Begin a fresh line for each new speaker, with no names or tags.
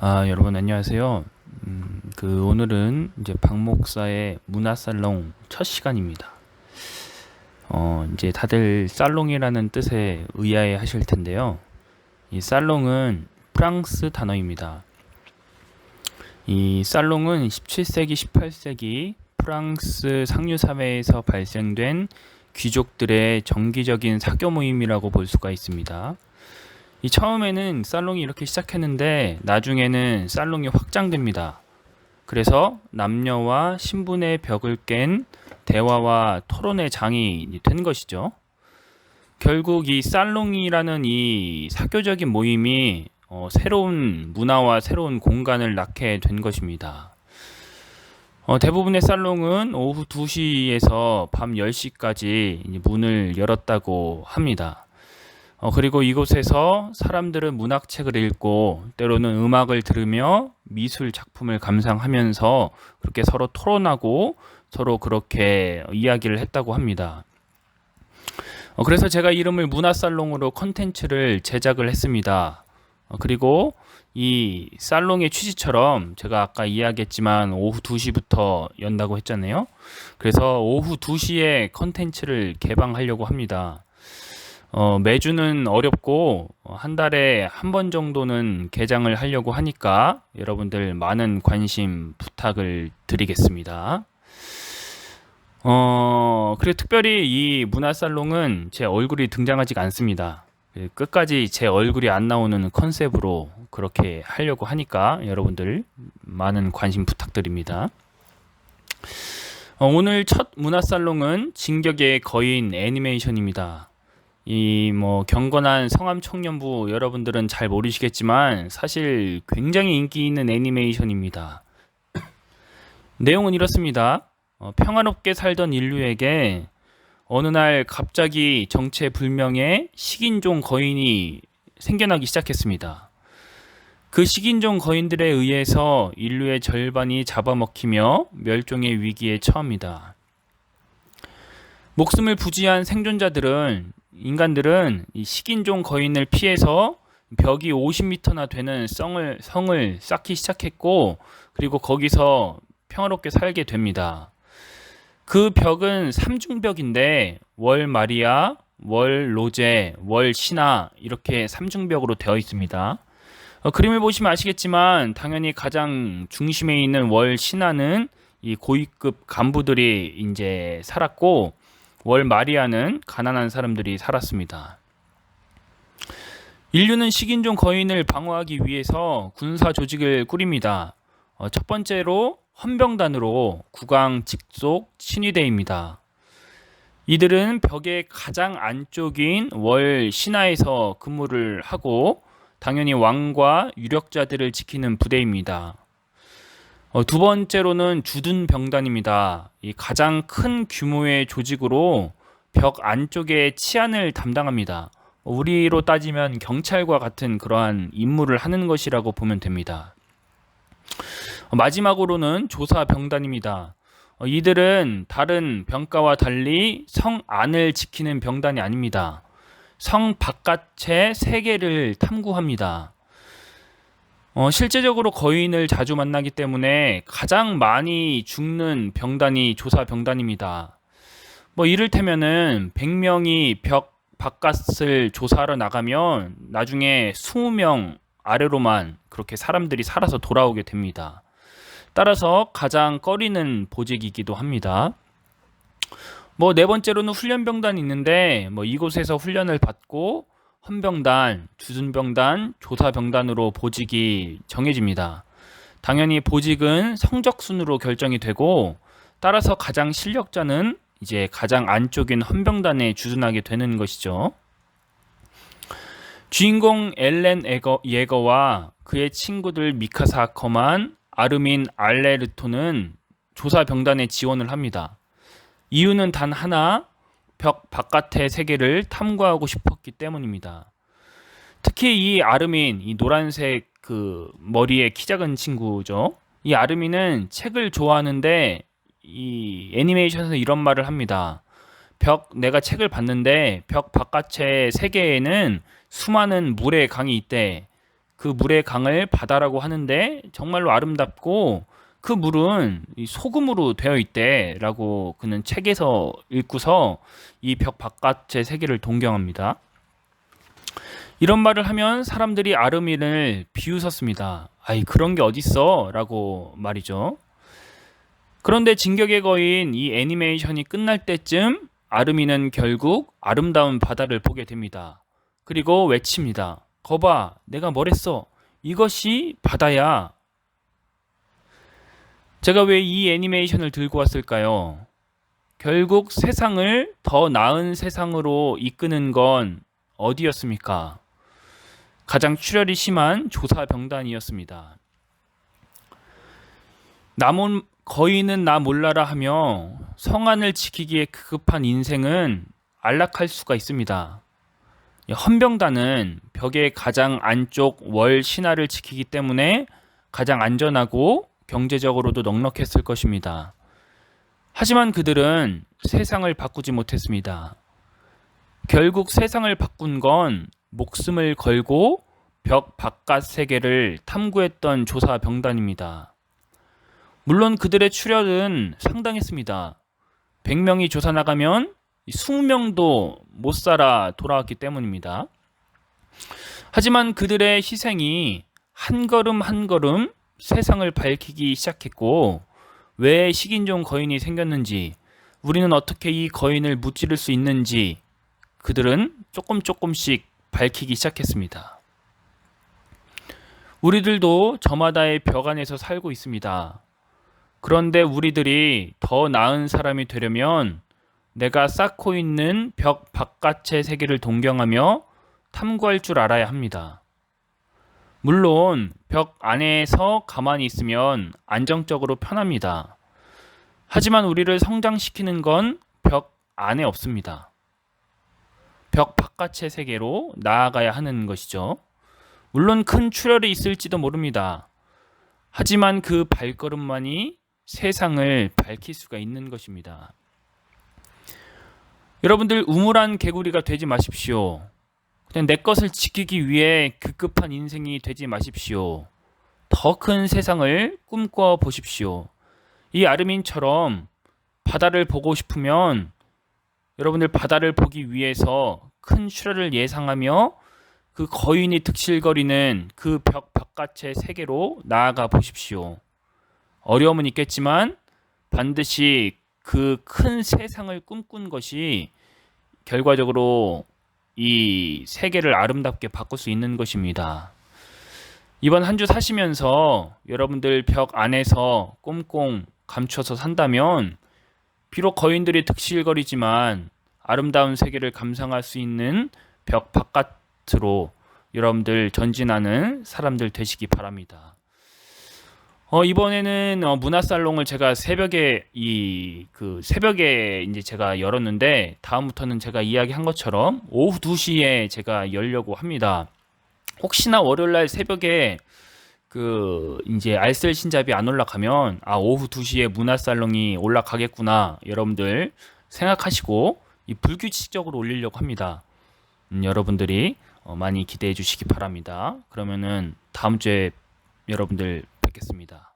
여러분 안녕하세요. 오늘은 이제 박 목사의 문화살롱 첫 시간입니다. 이제 다들 살롱이라는 뜻에 의아해 하실 텐데요. 이 살롱은 프랑스 단어입니다. 이 살롱은 17세기, 18세기 프랑스 상류 사회에서 발생된 귀족들의 정기적인 사교 모임이라고 볼 수가 있습니다. 이 처음에는 살롱이 이렇게 시작했는데 나중에는 살롱이 확장됩니다. 그래서 남녀와 신분의 벽을 깬 대화와 토론의 장이 된 것이죠. 결국 이 살롱이라는 이 사교적인 모임이 새로운 문화와 새로운 공간을 낳게 된 것입니다. 대부분의 살롱은 오후 2시에서 밤 10시까지 문을 열었다고 합니다. 그리고 이곳에서 사람들은 문학책을 읽고 때로는 음악을 들으며 미술 작품을 감상하면서 그렇게 서로 토론하고 서로 그렇게 이야기를 했다고 합니다. 그래서 제가 이름을 문화살롱으로 컨텐츠를 제작을 했습니다. 그리고 이 살롱의 취지처럼 제가 아까 이야기했지만 오후 2시부터 연다고 했잖아요. 그래서 오후 2시에 컨텐츠를 개방하려고 합니다. 매주는 어렵고 한 달에 한 번 정도는 개장을 하려고 하니까 여러분들 많은 관심 부탁을 드리겠습니다. 그리고 특별히 이 문화살롱은 제 얼굴이 등장하지 않습니다. 끝까지 제 얼굴이 안 나오는 컨셉으로 그렇게 하려고 하니까 여러분들 많은 관심 부탁드립니다. 오늘 첫 문화살롱은 진격의 거인 애니메이션입니다. 이 경건한 성암 청년부 여러분들은 잘 모르시겠지만 사실 굉장히 인기 있는 애니메이션입니다. 내용은 이렇습니다. 평화롭게 살던 인류에게 어느 날 갑자기 정체불명의 식인종 거인이 생겨나기 시작했습니다. 그 식인종 거인들에 의해서 인류의 절반이 잡아먹히며 멸종의 위기에 처합니다. 목숨을 부지한 인간들은 이 식인종 거인을 피해서 벽이 50m나 되는 성을 쌓기 시작했고, 그리고 거기서 평화롭게 살게 됩니다. 그 벽은 삼중벽인데 월 마리아, 월 로제, 월 신하 이렇게 삼중벽으로 되어 있습니다. 그림을 보시면 아시겠지만 당연히 가장 중심에 있는 월 신하는 이 고위급 간부들이 이제 살았고, 월 마리아는 가난한 사람들이 살았습니다. 인류는 식인종 거인을 방어하기 위해서 군사 조직을 꾸립니다. 첫 번째로 헌병단으로 국왕 직속 친위대입니다. 이들은 벽의 가장 안쪽인 월 신하에서 근무를 하고 당연히 왕과 유력자들을 지키는 부대입니다. 두 번째로는 주둔병단입니다. 이 가장 큰 규모의 조직으로 벽 안쪽의 치안을 담당합니다. 우리로 따지면 경찰과 같은 그러한 임무를 하는 것이라고 보면 됩니다. 마지막으로는 조사병단입니다. 이들은 다른 병가와 달리 성 안을 지키는 병단이 아닙니다. 성 바깥의 세계를 탐구합니다. 실제적으로 거인을 자주 만나기 때문에 가장 많이 죽는 병단이 조사병단입니다. 이를테면은 100명이 벽 바깥을 조사하러 나가면 나중에 20명 아래로만 그렇게 사람들이 살아서 돌아오게 됩니다. 따라서 가장 꺼리는 보직이기도 합니다. 네 번째로는 훈련병단이 있는데 이곳에서 훈련을 받고 헌병단, 주둔병단, 조사병단으로 보직이 정해집니다. 당연히 보직은 성적 순으로 결정이 되고 따라서 가장 실력자는 이제 가장 안쪽인 헌병단에 주둔하게 되는 것이죠. 주인공 엘렌 예거와 그의 친구들 미카사 아커만, 아르민 알레르토는 조사병단에 지원을 합니다. 이유는 단 하나, 벽 바깥의 세계를 탐구하고 싶었기 때문입니다. 특히 이 아르민, 이 노란색 그 머리에 키 작은 친구죠. 이 아르민은 책을 좋아하는데 이 애니메이션에서 이런 말을 합니다. 내가 책을 봤는데 벽 바깥의 세계에는 수많은 물의 강이 있대. 그 물의 강을 바다라고 하는데 정말로 아름답고 그 물은 이 소금으로 되어 있대라고 그는 책에서 읽고서 이 벽 바깥의 세계를 동경합니다. 이런 말을 하면 사람들이 아르민을 비웃었습니다. 아이 그런 게 어딨어? 라고 말이죠. 그런데 진격의 거인 이 애니메이션이 끝날 때쯤 아르민은 결국 아름다운 바다를 보게 됩니다. 그리고 외칩니다. 거봐, 내가 뭐랬어? 이것이 바다야. 제가 왜 이 애니메이션을 들고 왔을까요? 결국 세상을 더 나은 세상으로 이끄는 건 어디였습니까? 가장 출혈이 심한 조사병단이었습니다. 남은 거인은 나 몰라라 하며 성안을 지키기에 급급한 인생은 안락할 수가 있습니다. 헌병단은 벽의 가장 안쪽 월 신화를 지키기 때문에 가장 안전하고 경제적으로도 넉넉했을 것입니다. 하지만 그들은 세상을 바꾸지 못했습니다. 결국 세상을 바꾼 건 목숨을 걸고 벽 바깥 세계를 탐구했던 조사병단입니다. 물론 그들의 출혈은 상당했습니다. 100명이 조사 나가면 20명도 못 살아 돌아왔기 때문입니다. 하지만 그들의 희생이 한 걸음 한 걸음 세상을 밝히기 시작했고 왜 식인종 거인이 생겼는지 우리는 어떻게 이 거인을 무찌를 수 있는지 그들은 조금씩 밝히기 시작했습니다. 우리들도 저마다의 벽 안에서 살고 있습니다. 그런데 우리들이 더 나은 사람이 되려면 내가 쌓고 있는 벽 바깥의 세계를 동경하며 탐구할 줄 알아야 합니다. 물론 벽 안에서 가만히 있으면 안정적으로 편합니다. 하지만 우리를 성장시키는 건 벽 안에 없습니다. 벽 바깥의 세계로 나아가야 하는 것이죠. 물론 큰 출혈이 있을지도 모릅니다. 하지만 그 발걸음만이 세상을 밝힐 수가 있는 것입니다. 여러분들 우물안 개구리가 되지 마십시오. 그냥 내 것을 지키기 위해 급급한 인생이 되지 마십시오. 더 큰 세상을 꿈꿔 보십시오. 이 아르민처럼 바다를 보고 싶으면 여러분들 바다를 보기 위해서 큰 출혈을 예상하며 그 거인이 득실거리는 그 벽 바깥의 세계로 나아가 보십시오. 어려움은 있겠지만 반드시 그 큰 세상을 꿈꾼 것이 결과적으로 이 세계를 아름답게 바꿀 수 있는 것입니다. 이번 한 주 사시면서 여러분들 벽 안에서 꽁꽁 감춰서 산다면 비록 거인들이 득실거리지만 아름다운 세계를 감상할 수 있는 벽 바깥으로 여러분들 전진하는 사람들 되시기 바랍니다. 이번에는 문화살롱을 제가 새벽에 새벽에 이제 제가 열었는데 다음부터는 제가 이야기한 것처럼 오후 2시에 제가 열려고 합니다. 혹시나 월요일날 새벽에 이제 알쓸 신잡이 안 올라가면 오후 2시에 문화살롱이 올라가겠구나 여러분들 생각하시고 이 불규칙적으로 올리려고 합니다. 여러분들이 많이 기대해 주시기 바랍니다. 그러면은 다음 주에 여러분들 뵙겠습니다.